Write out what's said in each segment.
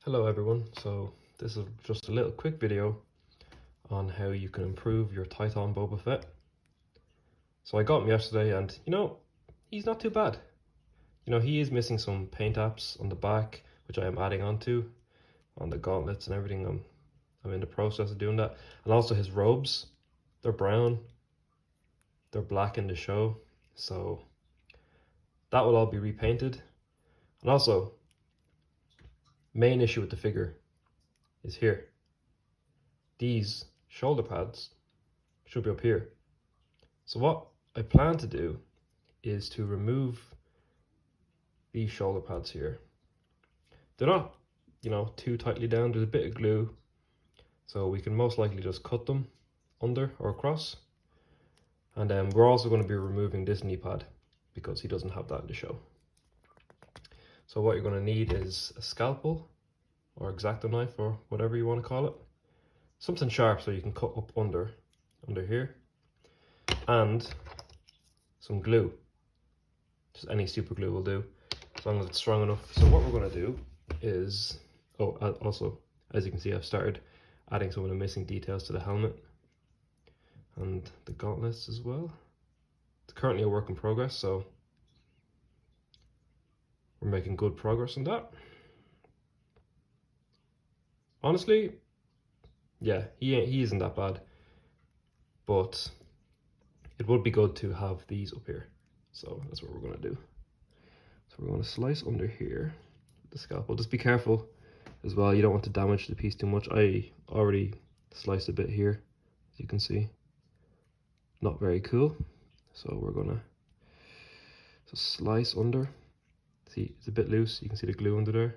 Hello everyone, so this is just a little quick video on how you can improve your Tython Boba Fett. So I got him yesterday and he's not too bad. He is missing some paint apps on the back, which I am adding onto, on the gauntlets and everything. I'm in the process of doing that. And also his robes, they're brown, they're black in the show, so that will all be repainted. And also, main issue with the figure is here. These shoulder pads should be up here. So what I plan to do is to remove these shoulder pads here. They're not, too tightly down. There's a bit of glue, so we can most likely just cut them under or across. And then we're also going to be removing this knee pad because he doesn't have that in the show. So what you're going to need is a scalpel or X-Acto knife or whatever you want to call it. Something sharp so you can cut up under here. And some glue. Just any super glue will do, as long as it's strong enough. So what we're going to do is, also, as you can see, I've started adding some of the missing details to the helmet and the gauntlets as well. It's currently a work in progress, so we're making good progress on that. Honestly, yeah, he isn't that bad, but it would be good to have these up here. So that's what we're going to do. So we're going to slice under here with the scalpel. Just be careful as well, you don't want to damage the piece too much. I already sliced a bit here, as you can see. Not very cool. So we're going to slice under. See, it's a bit loose. You can see the glue under there.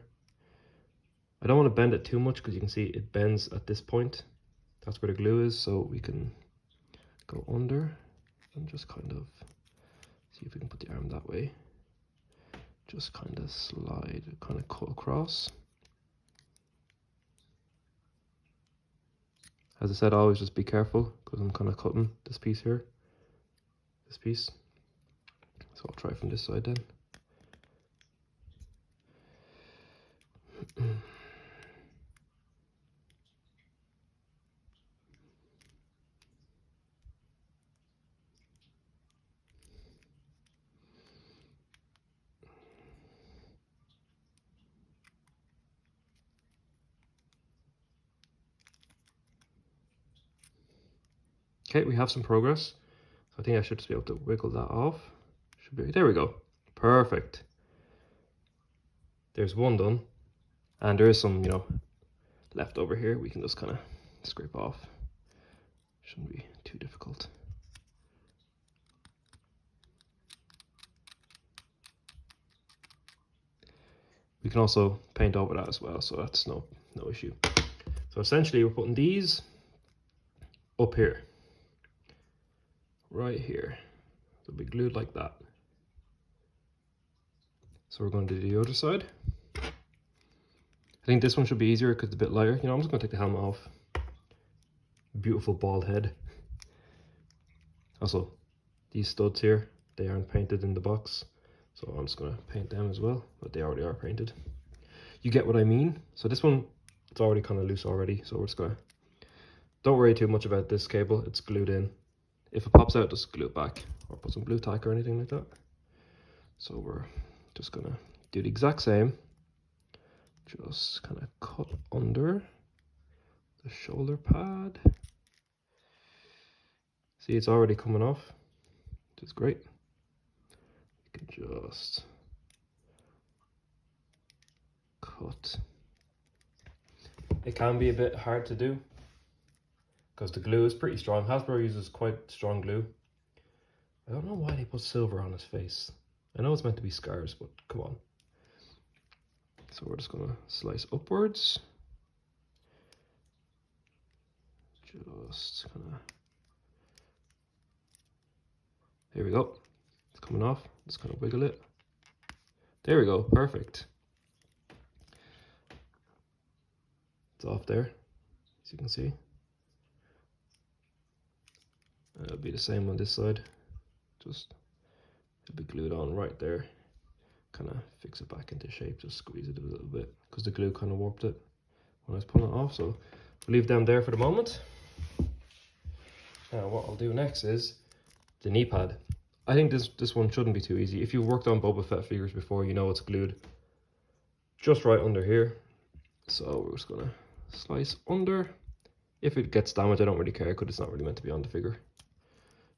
I don't want to bend it too much because you can see it bends at this point. That's where the glue is, so we can go under and just kind of see if we can put the arm that way. Just kind of slide, kind of cut across. As I said, always just be careful because I'm kind of cutting this piece here. This piece. So I'll try from this side then. Okay, we have some progress. So I think I should just be able to wiggle that off. Should be, there we go. Perfect. There's one done. And there is some, left over here. We can just kind of scrape off. Shouldn't be too difficult. We can also paint over that as well, so that's no issue. So essentially we're putting these up here. Right here. They'll be glued like that. So we're going to do the other side. I think this one should be easier because it's a bit lighter. I'm just going to take the helmet off. Beautiful bald head. Also, these studs here, they aren't painted in the box. So I'm just going to paint them as well, but they already are painted. You get what I mean? So this one, it's already kind of loose already. So we're just going to, don't worry too much about this cable. It's glued in. If it pops out, just glue it back or put some glue tack or anything like that. So we're just going to do the exact same. Just kind of cut under the shoulder pad. See, it's already coming off, which is great. You can just cut. It can be a bit hard to do because the glue is pretty strong. Hasbro uses quite strong glue. I don't know why they put silver on his face. I know it's meant to be scars, but come on. So we're just going to slice upwards. Just kind of, there we go. It's coming off. Just kind of wiggle it. There we go. Perfect. It's off there, as you can see. And it'll be the same on this side. Just, it'll be glued on right there. Kind of fix it back into shape. Just squeeze it a little bit because the glue kind of warped it when I was pulling it off. So we'll leave them there for the moment. Now what I'll do next is the knee pad. I think this one shouldn't be too easy. If you've worked on Boba Fett figures before, you know it's glued just right under here. So we're just gonna slice under. If it gets damaged, I don't really care because it's not really meant to be on the figure.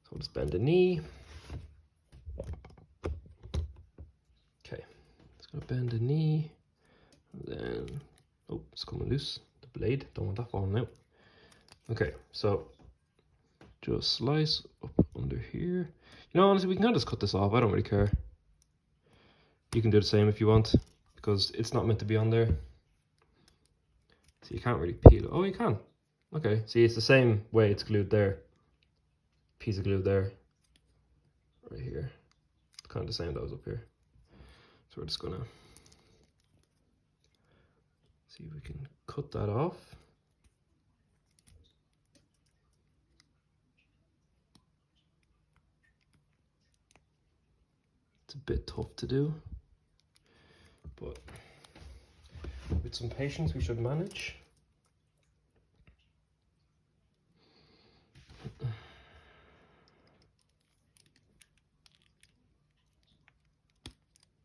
So I'll just bend the knee. Okay, just gonna bend the knee. And then, oh, it's coming loose. The blade, don't want that falling out. Okay, so just slice up under here. You know, honestly, we can kind of just cut this off. I don't really care. You can do the same if you want, because it's not meant to be on there. So you can't really peel it. Oh, you can. Okay, see, it's the same way it's glued there. Piece of glue there. Right here. It's kind of the same that was up here. So we're just gonna see if we can cut that off. It's a bit tough to do, but with some patience we should manage.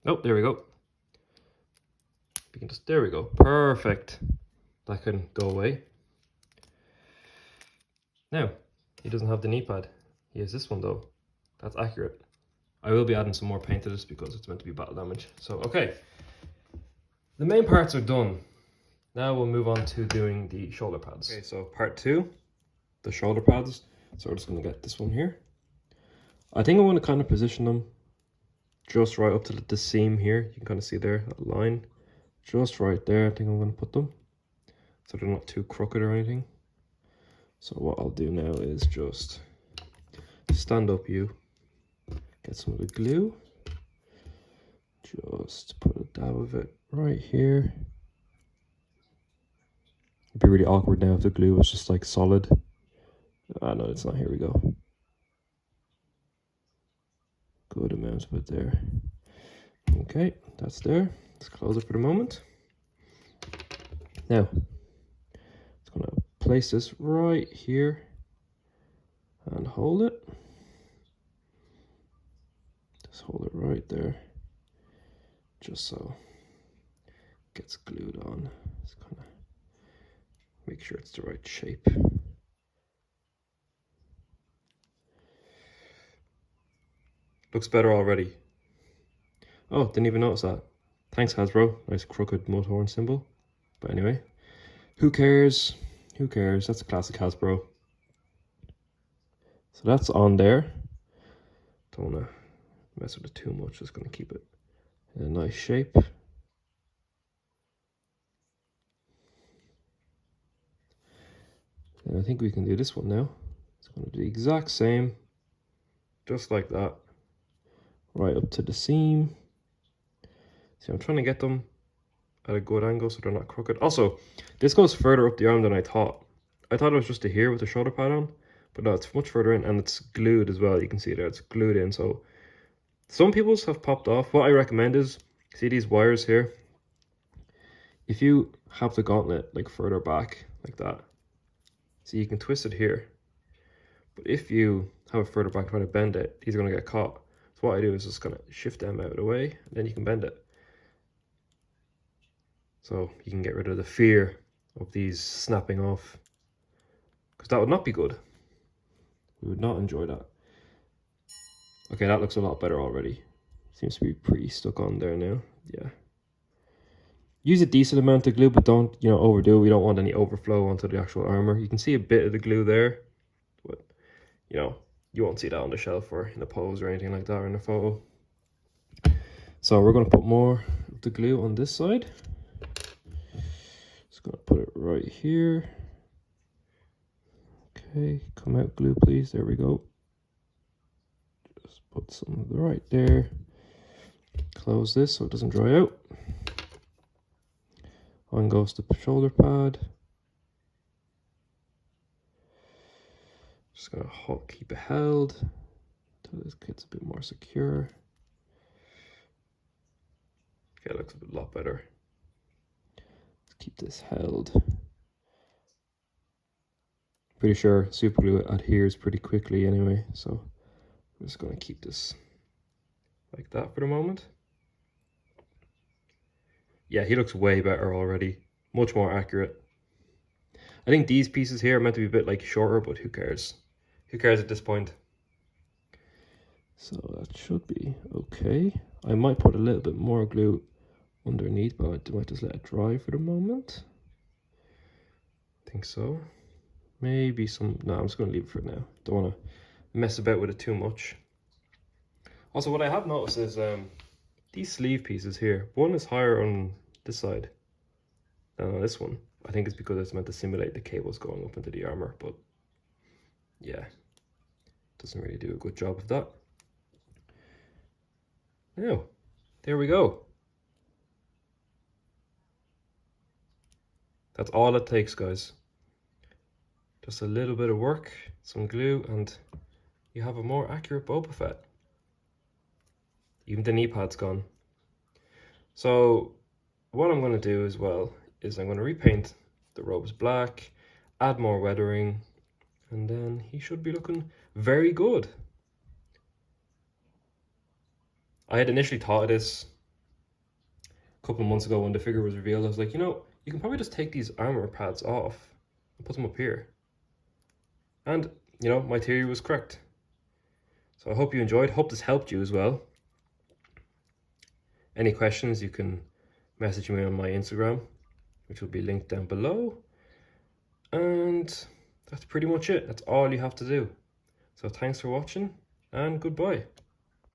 Oh, there we go. We can just, there we go, perfect. That can go away. Now, he doesn't have the knee pad. He has this one though. That's accurate. I will be adding some more paint to this because it's meant to be battle damage. So, okay. The main parts are done. Now we'll move on to doing the shoulder pads. Okay, so part 2, the shoulder pads. So we're just gonna get this one here. I think I want to kind of position them just right up to the seam here. You can kind of see there, that line. Just right there, I think I'm gonna put them. So they're not too crooked or anything. So what I'll do now is just stand up you, get some of the glue, just put a dab of it right here. It'd be really awkward now if the glue was just like solid. Ah, no, it's not. Here we go. Good amount of it there. Okay, that's there. Let's close it for the moment. Now, just gonna place this right here and hold it. Just hold it right there, just so it gets glued on. Just kind of make sure it's the right shape. Looks better already. Oh, didn't even notice that. Thanks, Hasbro. Nice crooked mudhorn symbol. But anyway, who cares? Who cares? That's a classic Hasbro. So that's on there. Don't want to mess with it too much. Just going to keep it in a nice shape. And I think we can do this one now. It's going to do the exact same. Just like that. Right up to the seam. See, I'm trying to get them at a good angle so they're not crooked. Also, this goes further up the arm than I thought. I thought it was just to here with the shoulder pad on, but no, it's much further in, and it's glued as well. You can see there, it's glued in. So some people's have popped off. What I recommend is, see these wires here? If you have the gauntlet like further back like that, see, you can twist it here. But if you have it further back, try to bend it, these are going to get caught. So what I do is just kind of shift them out of the way, and then you can bend it. So you can get rid of the fear of these snapping off, because that would not be good. We would not enjoy that. Okay, that looks a lot better already. Seems to be pretty stuck on there now. Yeah. Use a decent amount of glue, but don't, you know, overdo it. We don't want any overflow onto the actual armor. You can see a bit of the glue there, but, you know, you won't see that on the shelf or in a pose or anything like that or in a photo. So we're going to put more of the glue on this side. Just going to put it right here. Okay, come out glue please. There we go. Just put some of the right there. Close this so it doesn't dry out. On goes the shoulder pad. Just gonna keep it held until this gets a bit more secure. Okay, it looks a lot better. keep this held. Pretty sure super glue adheres pretty quickly anyway, so I'm just going to keep this like that for the moment. Yeah, he looks way better already, much more accurate. I think these pieces here are meant to be a bit like shorter, but who cares? Who cares at this point? So that should be okay. I might put a little bit more glue underneath, but I might just let it dry for the moment. I think so. Maybe some, no, I'm just going to leave it for now. Don't want to mess about with it too much. Also, what I have noticed is these sleeve pieces here, one is higher on this side than on this one. I think it's because it's meant to simulate the cables going up into the armor, but yeah, doesn't really do a good job of that. Now, there we go. That's all it takes, guys. Just a little bit of work, some glue, and you have a more accurate Boba Fett. Even the knee pad's gone. So what I'm going to do as well is I'm going to repaint the robes black, add more weathering, and then he should be looking very good. I had initially thought of this a couple of months ago when the figure was revealed. I was like, you know, you can probably just take these armor pads off and put them up here. And, you know, my theory was correct. So I hope you enjoyed. Hope this helped you as well. Any questions, you can message me on my Instagram, which will be linked down below. And that's pretty much it. That's all you have to do. So thanks for watching, and goodbye.